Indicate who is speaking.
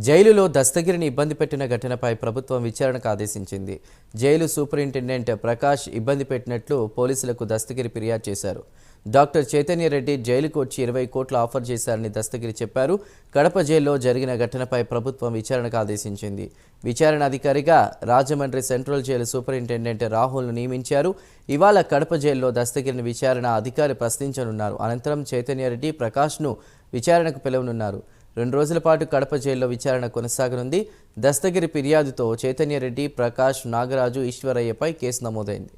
Speaker 1: జైలులో దస్తగిరిని ఇబ్బంది పెట్టిన ఘటనపై ప్రభుత్వం విచారణకు ఆదేశించింది. జైలు సూపరింటెండెంట్ ప్రకాష్ ఇబ్బంది పెట్టినట్లు పోలీసులకు దస్తగిరి ఫిర్యాదు చేశారు. డాక్టర్ చైతన్య రెడ్డి జైలుకు వచ్చి 20 కోట్లు ఆఫర్ చేశారని దస్తగిరి చెప్పారు. కడప జైల్లో జరిగిన ఘటనపై ప్రభుత్వం విచారణకు ఆదేశించింది. విచారణ అధికారిగా రాజమండ్రి సెంట్రల్ జైలు సూపరింటెండెంట్ రాహుల్ను నియమించారు. ఇవాళ కడప జైల్లో దస్తగిరిని విచారణ అధికారి ప్రశ్నించనున్నారు. అనంతరం చైతన్య రెడ్డి, ప్రకాష్ను విచారణకు పిలువనున్నారు. 2 రోజుల పాటు కడప జైల్లో విచారణ కొనసాగనుంది. దస్తగిరి ఫిర్యాదుతో చైతన్య రెడ్డి, ప్రకాష్, నాగరాజు, ఈశ్వరయ్యపై కేసు నమోదైంది.